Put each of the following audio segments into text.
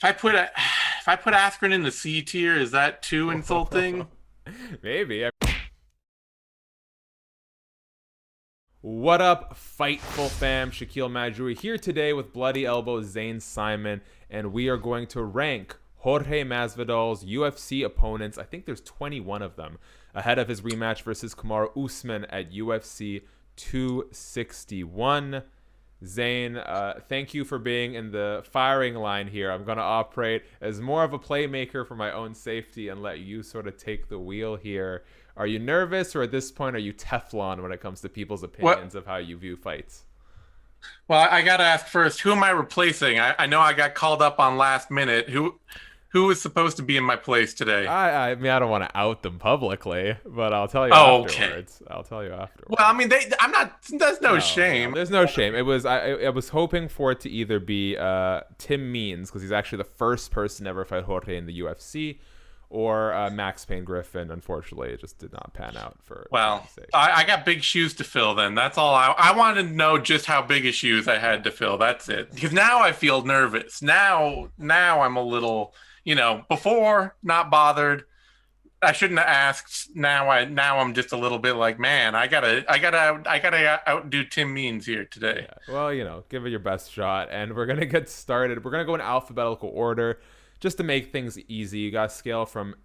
if I put Askren in the C tier, is that too insulting? Maybe. What up, Fightful fam? Shakiel Mahjouri here today with Bloody Elbow Zane Simon, and we are going to rank Jorge Masvidal's UFC opponents. I think there's 21 of them, ahead of his rematch versus Kamaru Usman at UFC 261. Zane, thank you for being in the firing line here. I'm going to operate as more of a playmaker for my own safety and let you sort of take the wheel here. Are you nervous, or at this point, are you Teflon when it comes to people's opinions of how you view fights? Well, I got to ask first, who am I replacing? I know I got called up on last minute. Who is supposed to be in my place today? I mean, I don't want to out them publicly, but I'll tell you afterwards. Okay. I'll tell you afterwards. Well, I mean, I'm not. There's no shame. No, there's no shame. It was I was hoping for it to either be Tim Means, because he's actually the first person to ever fight Jorge in the UFC, or Max Payne Griffin. Unfortunately, it just did not pan out for. Well, I got big shoes to fill. Then that's all. I wanted to know just how big of shoes I had to fill. That's it. Because now I feel nervous. Now I'm a little. Before not bothered. I shouldn't have asked. Now I'm just a little bit like, man, I gotta outdo Tim Means here today. Yeah. Well, give it your best shot, and we're gonna get started. We're gonna go in alphabetical order, just to make things easy. You got to scale from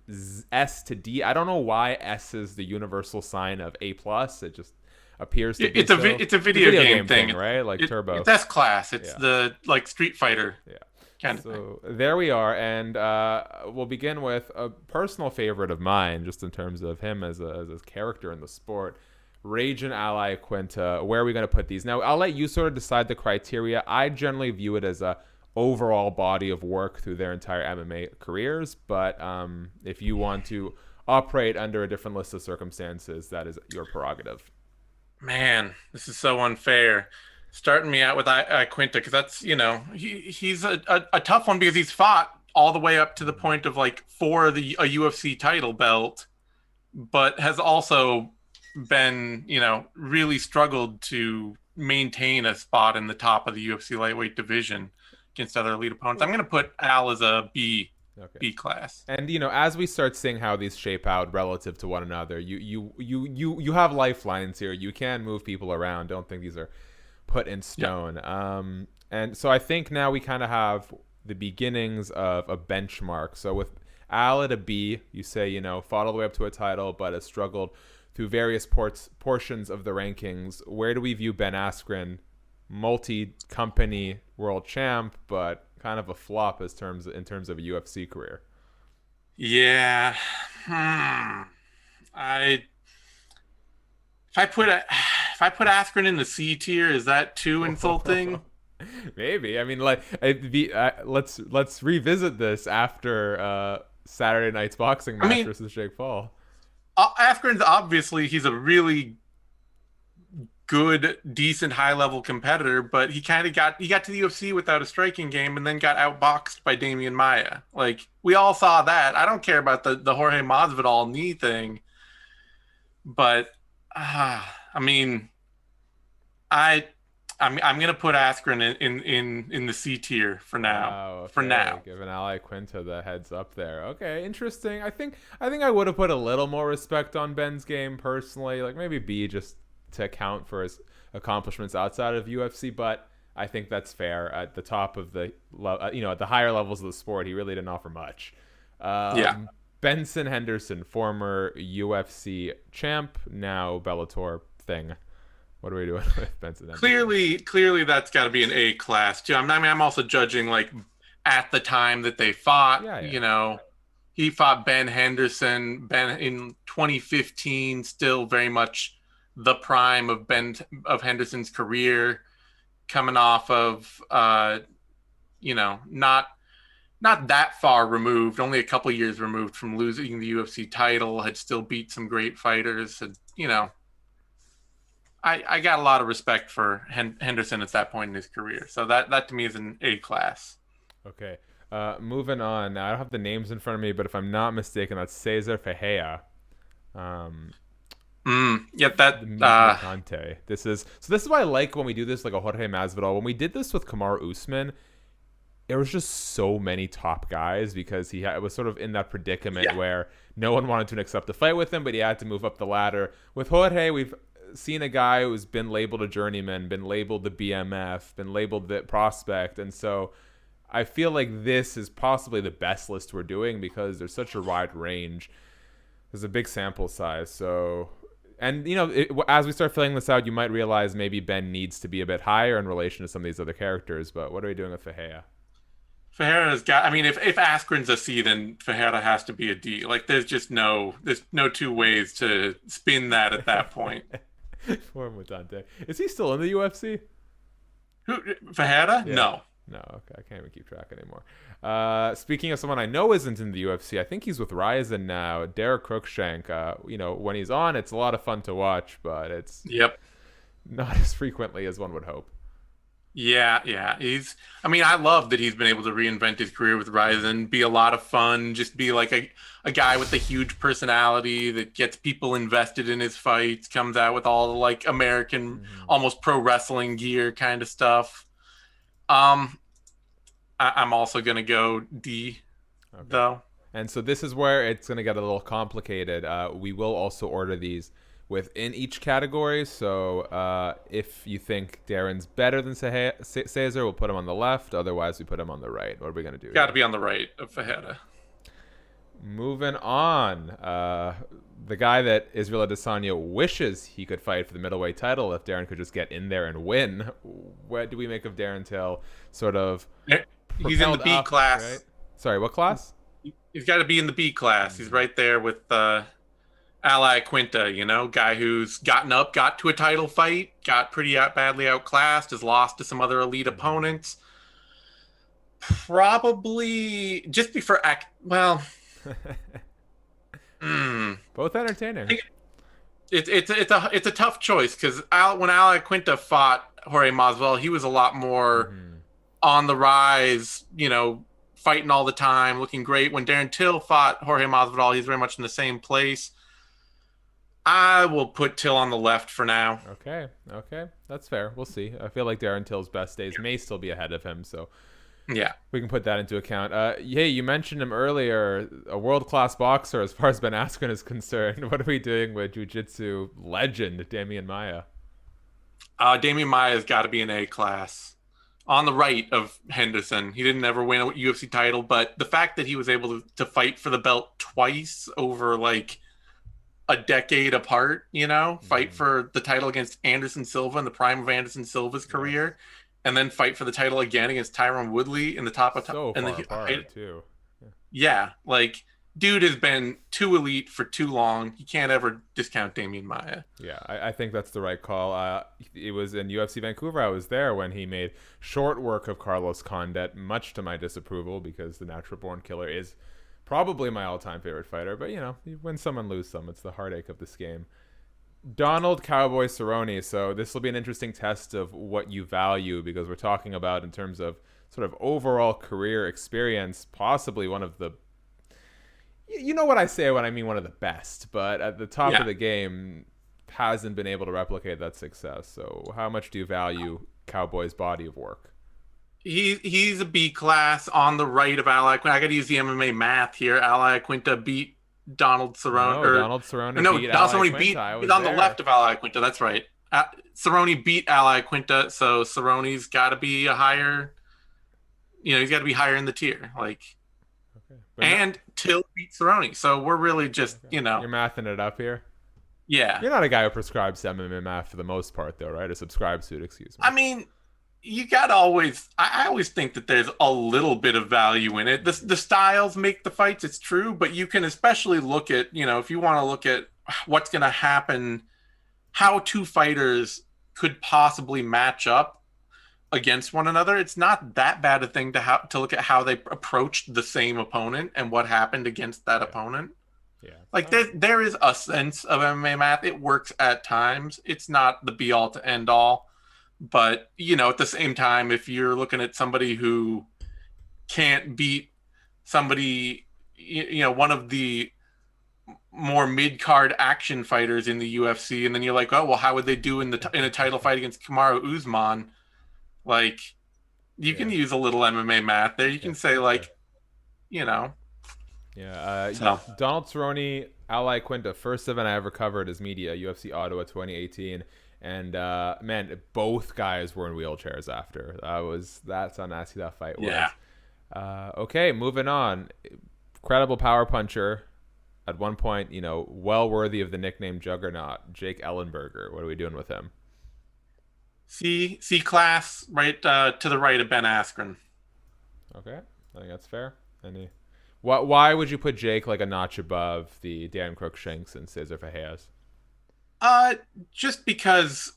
S to D. I don't know why S is the universal sign of A+. It just appears to be. It's a video game thing, right? Like Turbo. It's S class. It's the Street Fighter. Yeah. So there we are, and we'll begin with a personal favorite of mine, just in terms of him as a character in the sport. Raging Ally Iaquinta. Where are we going to put these? Now, I'll let you sort of decide the criteria. I generally view it as a overall body of work through their entire MMA careers, but if you want to operate under a different list of circumstances, that is your prerogative. Man, this is so unfair. Starting me out with Iaquinta, because that's, he's a tough one, because he's fought all the way up to the point of for a UFC title belt, but has also been, really struggled to maintain a spot in the top of the UFC lightweight division against other elite opponents. I'm going to put Al as a B. Okay. B class. And as we start seeing how these shape out relative to one another, you have lifelines here. You can move people around. Don't think these are put in stone. Yep. And so I think now we kind of have the beginnings of a benchmark. So with Al at a B, you say, fought all the way up to a title, but has struggled through various portions of the rankings. Where do we view Ben Askren? Multi-company world champ, but kind of a flop in terms of a UFC career. Yeah. If I put Askren in the C tier, is that too insulting? Maybe. I mean, let's revisit this after Saturday night's boxing match versus Jake Paul. Askren's obviously, he's a really good, decent, high-level competitor, but he got to the UFC without a striking game and then got outboxed by Demian Maia. We all saw that. I don't care about the Jorge Masvidal knee thing, but I'm gonna put Askren in the C tier for now. Wow, okay. For now, giving Ally Iaquinta the heads up there. Okay, interesting. I think I would have put a little more respect on Ben's game personally, maybe B, just to account for his accomplishments outside of UFC. But I think that's fair. At the top of the at the higher levels of the sport, he really didn't offer much. Benson Henderson, former UFC champ, now Bellator thing. What are we doing with Benson Henderson? Clearly that's got to be an A class too. I'm also judging at the time that they fought. Yeah. He fought Ben Henderson. Ben in 2015, still very much the prime of Henderson's career, coming off of not that far removed, only a couple years removed from losing the UFC title, had still beat some great fighters. I got a lot of respect for Henderson at that point in his career. So that to me is an A class. Okay. Moving on. Now, I don't have the names in front of me, but if I'm not mistaken, that's Cezar Ferreira. This is why I like when we do this, like a Jorge Masvidal. When we did this with Kamaru Usman, there was just so many top guys because was sort of in that predicament Yeah. where no one wanted to accept the fight with him, but he had to move up the ladder. With Jorge, we've seen a guy who's been labeled a journeyman, been labeled the BMF, been labeled the prospect, and so I feel like this is possibly the best list we're doing because there's such a wide range. There's a big sample size, so. And, as we start filling this out, you might realize maybe Ben needs to be a bit higher in relation to some of these other characters, but what are we doing with Ferreira? Ferreira's got. I mean, if Askren's a C, then Ferreira has to be a D. Like, there's no two ways to spin that at that point. Poor Mutante. Is he still in the UFC? Who Ferreira? Yeah. No. No, okay, I can't even keep track anymore. Speaking of someone I know isn't in the UFC, I think he's with Ryzen now. Daron Cruickshank. When he's on, it's a lot of fun to watch, but it's not as frequently as one would hope. Yeah. I mean, I love that he's been able to reinvent his career with Ryzen, be a lot of fun, just be like a guy with a huge personality that gets people invested in his fights, comes out with all the like American, almost pro wrestling gear kind of stuff. I'm also gonna go D, though. And so this is where it's gonna get a little complicated. We will also order these within each category. So if you think Darren's better than Cezar, we'll put him on the left. Otherwise, we put him on the right. What are we gonna do? Got to be on the right of Ferreira. Moving on, the guy that Israel Adesanya wishes he could fight for the middleweight title if Darren could just get in there and win. What do we make of Darren Till? Sort of. He's in the B class. Right? Sorry, what class? He's got to be in the B class. He's right there with Iaquinta, guy who's got to a title fight, got pretty badly outclassed, has lost to some other elite opponents. Probably just before both entertaining. It's a tough choice because when Iaquinta fought Jorge Masvidal, he was a lot more on the rise, fighting all the time, looking great. When Darren Till fought Jorge Masvidal, he's very much in the same place. I will put Till on the left for now. Okay, that's fair. We'll see. I feel like Darren Till's best days may still be ahead of him, so yeah, we can put that into account. Hey, you mentioned him earlier, a world-class boxer as far as Ben Askren is concerned. What are we doing with jiu-jitsu legend Demian Maia? Demian Maia's got to be an A class. On the right of Henderson. He didn't ever win a UFC title, but the fact that he was able to fight for the belt twice over like a decade apart, fight for the title against Anderson Silva in the prime of Anderson Silva's career, and then fight for the title again against Tyron Woodley in the top of so far apart too. Yeah, like dude has been too elite for too long. You can't ever discount Demian Maia. Yeah, I think that's the right call. It was in UFC Vancouver. I was there when he made short work of Carlos Condit, much to my disapproval because the Natural Born Killer is probably my all-time favorite fighter. But, you win some and lose some. It's the heartache of this game. Donald Cowboy Cerrone. So this will be an interesting test of what you value because we're talking about in terms of sort of overall career experience, possibly one of the you know what I say when I mean one of the best, but at the top of the game hasn't been able to replicate that success. So how much do you value Cowboy's body of work? He's a B class on the right of Iaquinta. I got to use the MMA math here. Iaquinta beat Donald Cerrone. No, Donald Cerrone beat Cerrone he's on the left of Iaquinta. That's right. Cerrone beat Iaquinta, so Cerrone's got to be a higher. He's got to be higher in the tier. And Till beat Cerrone. So we're really just, You're mathing it up here? Yeah. You're not a guy who prescribes MMA math for the most part, though, right? Or subscribes to it, excuse me. I mean, you got to always... I always think that there's a little bit of value in it. The styles make the fights, it's true, but you can especially look at, if you want to look at what's going to happen, how two fighters could possibly match up against one another, it's not that bad a thing to look at how they approached the same opponent and what happened against that opponent. Yeah, there is a sense of MMA math. It works at times. It's not the be all to end all, but at the same time, if you're looking at somebody who can't beat somebody, one of the more mid-card action fighters in the UFC, and then you're like, oh well, how would they do in a title fight against Kamaru Usman? You can Yeah. use a little MMA math there. You Yeah. can say That's fair. like, you know, Yeah. so Donald Cerrone, Ally Quinta, first event I ever covered as media, UFC Ottawa 2018. And man, both guys were in wheelchairs after. That's how nasty that fight yeah. was. Okay, moving on. Credible power puncher. At one point, well worthy of the nickname Juggernaut, Jake Ellenberger. What are we doing with him? C class, right to the right of Ben Askren. Okay, I think that's fair. Any? Why would you put Jake like a notch above the Daron Cruickshanks and Cezar Ferreira? Uh, just because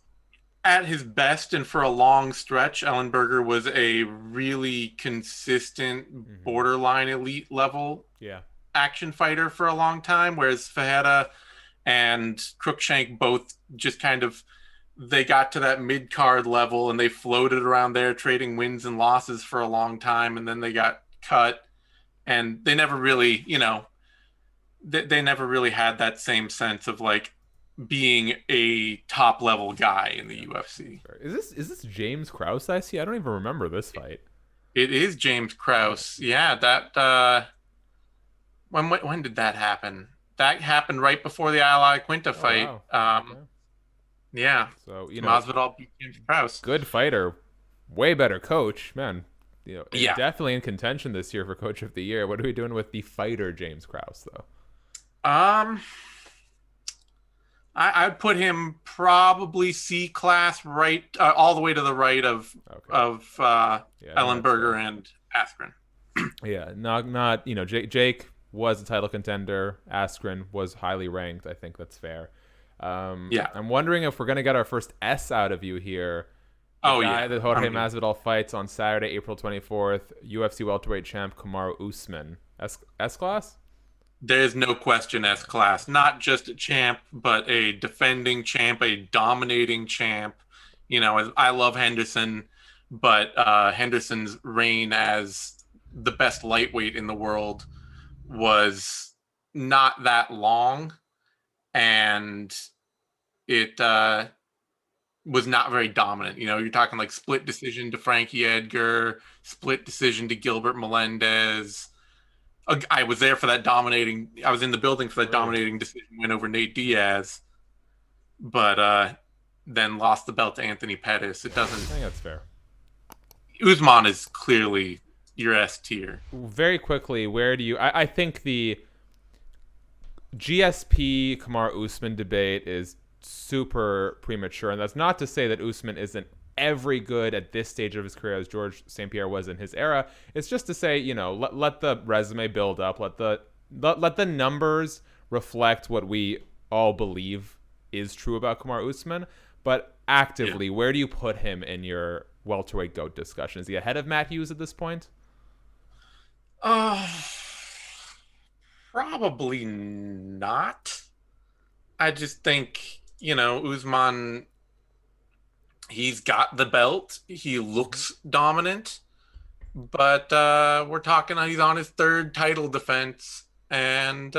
at his best and for a long stretch, Ellenberger was a really consistent, Mm-hmm. borderline elite level Yeah. action fighter for a long time, whereas Fajeda and Cruikshank both just kind of they got to that mid card level and they floated around there trading wins and losses for a long time, and then they got cut, and they never really, they never really had that same sense of like being a top level guy in the Yeah. UFC. Is this James Krause I see? I don't even remember this fight. It is James Krause. Yeah, that when did that happen? That happened right before the Iaquinta Oh fight. wow. Okay. Yeah, So Masvidal beat James Krause. good fighter, way better coach, man. Yeah, Definitely in contention this year for Coach of the Year. What are we doing with the fighter James Krause though? um, I'd put him probably C class, right, all the way to the right of Okay. of Yeah, I think that's Ellenberger fair. and Askren. Yeah, not Jake was a title contender. Askren was highly ranked. I think that's fair. Yeah. I'm wondering if we're gonna get our first S out of you here. The Oh guy yeah. that Jorge Masvidal fights on Saturday, April 24th, UFC welterweight champ Kamaru Usman. S class? There's no question S class. Not just a champ, but a defending champ, a dominating champ. I love Henderson, but Henderson's reign as the best lightweight in the world was not that long, and it was not very dominant. You're talking like split decision to Frankie Edgar, split decision to Gilbert Melendez. I was there for that dominating. I was in the building for that Really? dominating decision win over Nate Diaz, but then lost the belt to Anthony Pettis. It Yeah, I doesn't. think that's fair. Usman is clearly your S tier. Very quickly, where do you? I think the GSP Kamaru Usman debate is super premature, and that's not to say that Usman isn't every good at this stage of his career as George St. Pierre was in his era. It's just to say, let the resume build up, let the numbers reflect what we all believe is true about Kamaru Usman. But actively, Yeah. where do you put him in your welterweight GOAT discussion? Is he ahead of Matt Hughes at this point? Uh, Probably not. I just think, Usman, he's got the belt. He looks dominant, but we're talking he's on his third title defense, and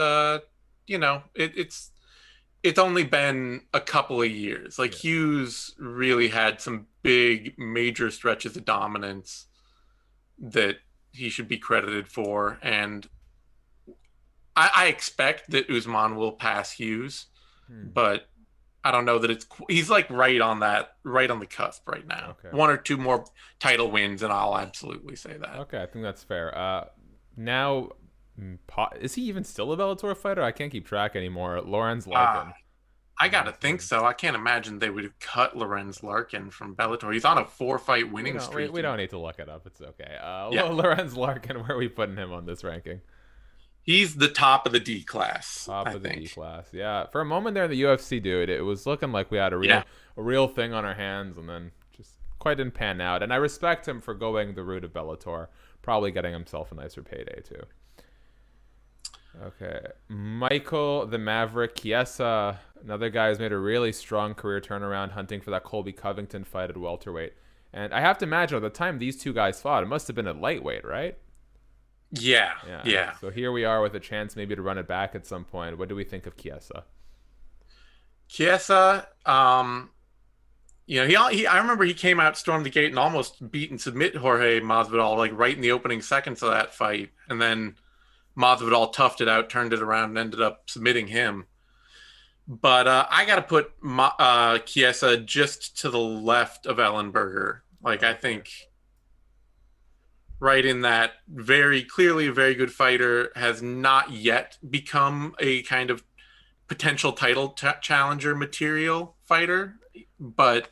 it's only been a couple of years. Like Yeah. Hughes really had some big major stretches of dominance that he should be credited for, and I expect that Usman will pass Hughes, Hmm. but I don't know that he's like right on the cusp right now. Okay. One or two more title wins, and I'll absolutely say that. Okay, I think that's fair. Now, is he even still a Bellator fighter? I can't keep track anymore. Lorenz Larkin. I gotta think so. I can't imagine they would cut Lorenz Larkin from Bellator. He's on a 4-fight winning streak. We don't need to look it up. It's okay. Yeah, Lorenz Larkin, where are we putting him on this ranking? he's the top of the D class. Top I of the think. D class. Yeah. For a moment there in the UFC, dude, it was looking like we had Yeah, a real thing on our hands, and then just quite didn't pan out. And I respect him for going the route of Bellator, probably getting himself a nicer payday too. Okay, Michael the Maverick Chiesa, another guy who's made a really strong career turnaround, hunting for that Colby Covington fight at welterweight. And I have to imagine at the time these two guys fought, it must have been at lightweight, right? yeah, Yeah. yeah. So here we are with a chance maybe to run it back at some point. What do we think of Chiesa? Chiesa, I remember he came out, stormed the gate, and almost beat and submit Jorge Masvidal like right in the opening seconds of that fight, and then Masvidal toughed it out, turned it around, and ended up submitting him. But I got to put Chiesa just to the left of Ellenberger. Like, I think right in that, very clearly a very good fighter, has not yet become a kind of potential title challenger material fighter, but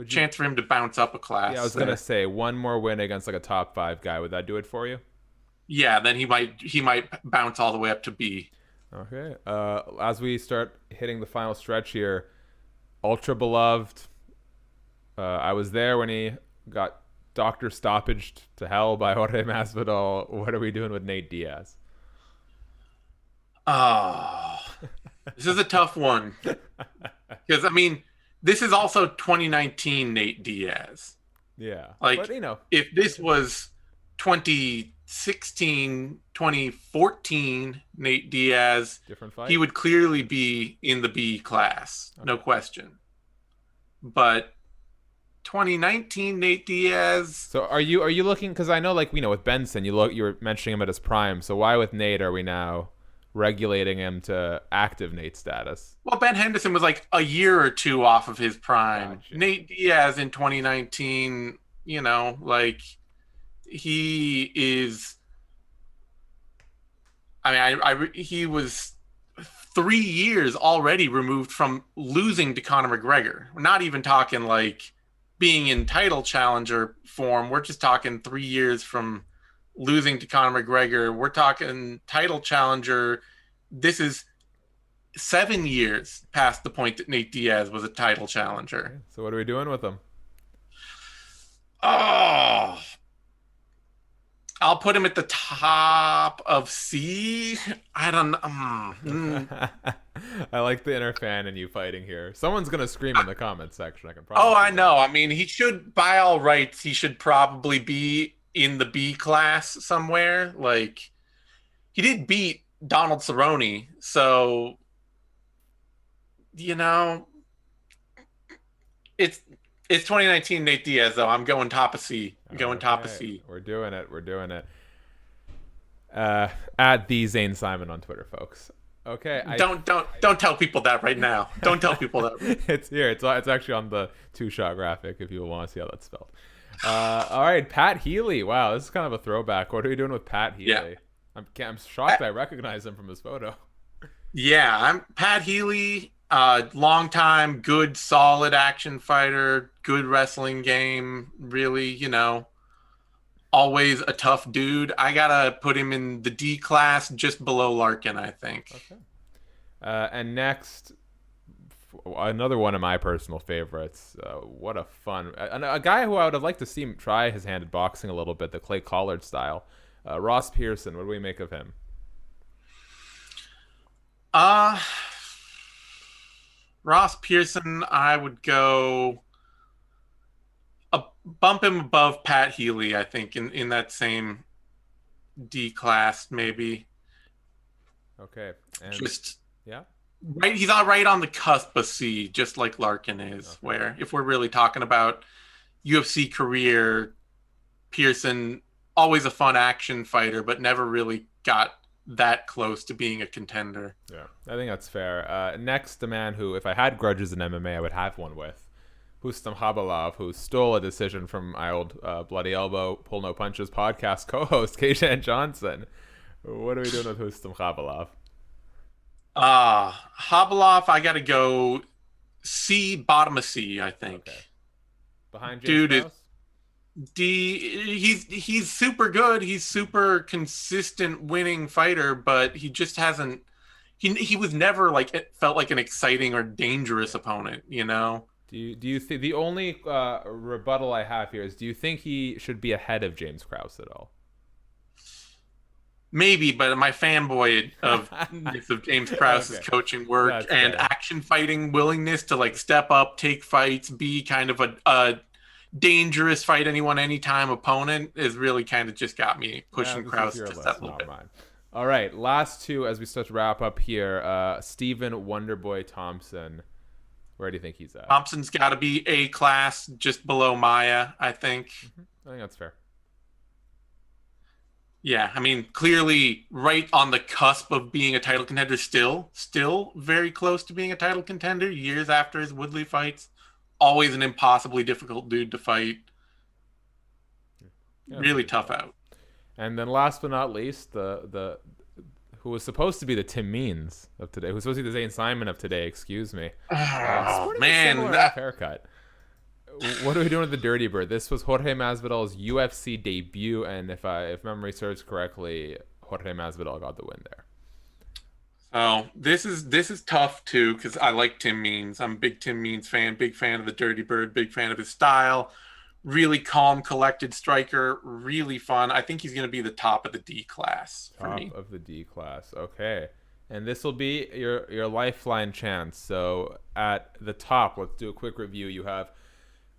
chance for him to bounce up a class. Yeah, I was gonna say one more win against like a top 5 guy. Would that do it for you? Yeah, then he might bounce all the way up to B. Okay. As we start hitting the final stretch here, ultra beloved. I was there when he got doctor stoppaged to hell by Jorge Masvidal. What are we doing with Nate Diaz? Oh, this is a tough one. Because, I mean, this is also 2019 Nate Diaz. Yeah. Like, but, if this was 2016, 2014 Nate Diaz, different fight. He would clearly be in the B class, no question. But 2019 Nate Diaz. So are you looking, because I know, like, with Benson, you're mentioning him at his prime. So why with Nate are we now regulating him to active Nate status? Well, Ben Henderson was like a year or two off of his prime. Gotcha. Nate Diaz in 2019, like, he is. I mean, he was 3 years already removed from losing to Conor McGregor. We're not even talking like being in title challenger form. We're just talking 3 years from losing to Conor McGregor. We're talking title challenger. This is 7 years past the point that Nate Diaz was a title challenger. Okay. So what are we doing with him? Oh, I'll put him at the top of C. I don't know. I like the inner fan in you fighting here. Someone's going to scream in the comments section. I can probably. Oh, I know. I mean, he should, by all rights, he should probably be in the B class somewhere. Like, he did beat Donald Cerrone. So, it's 2019 Nate Diaz, though. I'm going top of C. Top of C. We're doing it. At the Zane Simon on Twitter, folks. Okay. Don't tell people that right now. Don't tell people that. It's here. It's actually on the 2-shot graphic if you want to see how that's spelled. All right, Pat Healy. Wow, this is kind of a throwback. What are we doing with Pat Healy? Yeah. I'm shocked I recognize him from his photo. Yeah, I'm Pat Healy. Long time, good, solid action fighter, good wrestling game. Really, always a tough dude. I gotta put him in the D class, just below Larkin, I think. Okay. And next, another one of my personal favorites. What a fun a guy who I would have liked to see him try his hand at boxing a little bit, the Clay Collard style. Ross Pearson. What do we make of him? Ross Pearson, I would go bump him above Pat Healy, I think, in that same D class, maybe. Okay. And just yeah. Right, he's all right on the cusp of C, just like Larkin is, okay. Where if we're really talking about UFC career, Pearson, always a fun action fighter, but never really got that close to being a contender. Yeah, I think that's fair. Next, the man who, if I had grudges in MMA, I would have one with, Rustam Khabilov, who stole a decision from my old Bloody Elbow Pull No Punches podcast co-host, Keishan Johnson. What are we doing with Rustam Khabilov? Khabilov, I got to go C, bottom of C, I think. Okay. Behind James Krause? He's super good. He's super consistent winning fighter, but he just hasn't. He was never like it felt like an exciting or dangerous opponent. Do you think the only rebuttal I have here is, do you think he should be ahead of James Krause at all? Maybe, but my fanboy of James Krause's coaching work That's and fair. Action fighting willingness to like step up, take fights, be kind of a dangerous fight anyone anytime opponent is really kind of just got me pushing Krause just that little bit. Mine. All right, last two as we start to wrap up here. Stephen Wonderboy Thompson. Where do you think he's at? Thompson's got to be A class, just below Maia, I think. I think that's fair. Yeah, I mean, clearly right on the cusp of being a title contender still very close to being a title contender years after his Woodley fights. Always an impossibly difficult dude to fight. Yeah, really tough out. And then last but not least, the who was supposed to be the Tim Means of today, who's supposed to be the Zane Simon of today, excuse me. Oh, man. That haircut. What are we doing with the Dirty Bird? This was Jorge Masvidal's UFC debut, and if memory serves correctly, Jorge Masvidal got the win there. Oh, this is tough too, because I like Tim Means. I'm a big Tim Means fan, big fan of the Dirty Bird, big fan of his style. Really calm, collected striker, really fun. I think he's going to be the top of the D class for me. Top of the D class, okay. And this will be your lifeline chance. So at the top, let's do a quick review. You have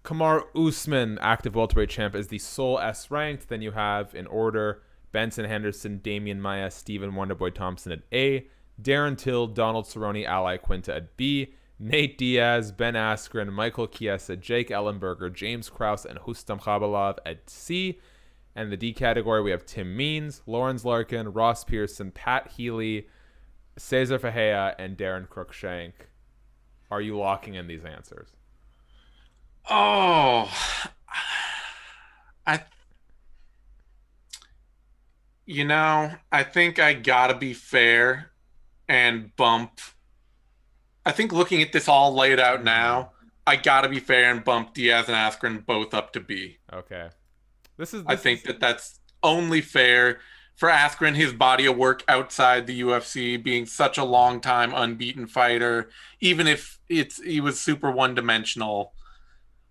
Kamaru Usman, active welterweight champ, is the sole S ranked. Then you have, in order, Benson Henderson, Demian Maia, Stephen Wonderboy Thompson at A, Darren Till, Donald Cerrone, Iaquinta at B, Nate Diaz, Ben Askren, Michael Chiesa, Jake Ellenberger, James Krause, and Rustam Khabilov at C. And the D category, we have Tim Means, Lorenz Larkin, Ross Pearson, Pat Healy, Cezar Ferreira, and Daron Cruickshank. Are you locking in these answers? Oh, I think I gotta be fair and bump. I think looking at this all laid out now, I gotta be fair and bump Diaz and Askren both up to B. Okay. I think that's only fair for Askren, his body of work outside the UFC, being such a long time unbeaten fighter, even if he was super one-dimensional.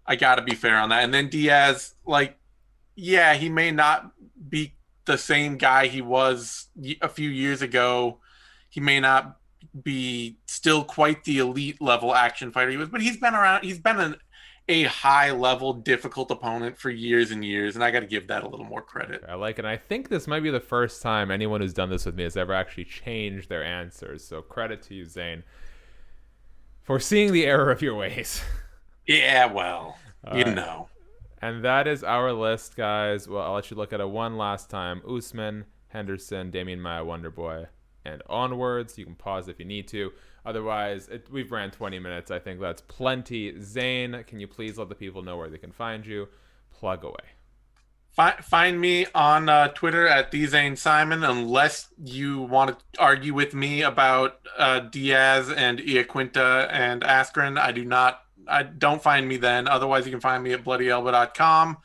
I got to be fair on that. And then Diaz, he may not be the same guy he was a few years ago. He may not be still quite the elite level action fighter he was, but he's been around. He's been a high level, difficult opponent for years and years, and I got to give that a little more credit. I like it. I think this might be the first time anyone who's done this with me has ever actually changed their answers. So credit to you, Zane, for seeing the error of your ways. Yeah, well, know. And that is our list, guys. Well, I'll let you look at it one last time. Usman, Henderson, Demian Maia, Wonderboy, and onwards. You can pause if you need to. Otherwise, we've ran 20 minutes. I think that's plenty. Zane, can you please let the people know where they can find you? Plug away. Find me on Twitter at @TheZaneSimon, unless you want to argue with me about Diaz and Iaquinta and Askren. Don't find me then. Otherwise, you can find me at bloodyelbow.com.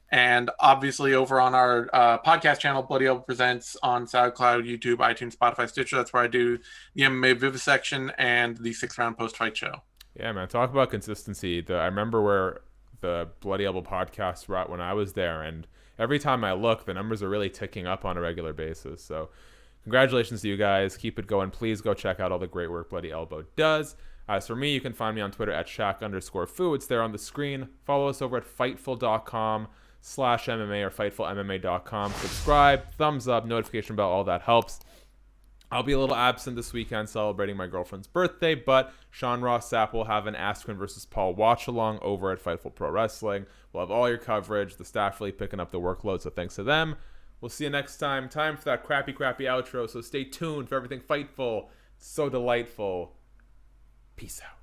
And obviously over on our podcast channel, Bloody Elbow Presents, on SoundCloud, YouTube, iTunes, Spotify, Stitcher. That's where I do the MMA Vivisection and the 6-round post-fight show. Yeah, man. Talk about consistency. I remember where the Bloody Elbow podcast were at when I was there, and every time I look, the numbers are really ticking up on a regular basis. So congratulations to you guys. Keep it going. Please go check out all the great work Bloody Elbow does. As for me, you can find me on Twitter at Shaq_Fu. It's there on the screen. Follow us over at Fightful.com/MMA or FightfulMMA.com. Subscribe, thumbs up, notification bell, all that helps. I'll be a little absent this weekend celebrating my girlfriend's birthday, but Sean Ross Sapp will have an Askren versus Paul watch-along over at Fightful Pro Wrestling. We'll have all your coverage. The staff really picking up the workload, so thanks to them. We'll see you next time. Time for that crappy outro, so stay tuned for everything Fightful. It's so delightful. Peace out.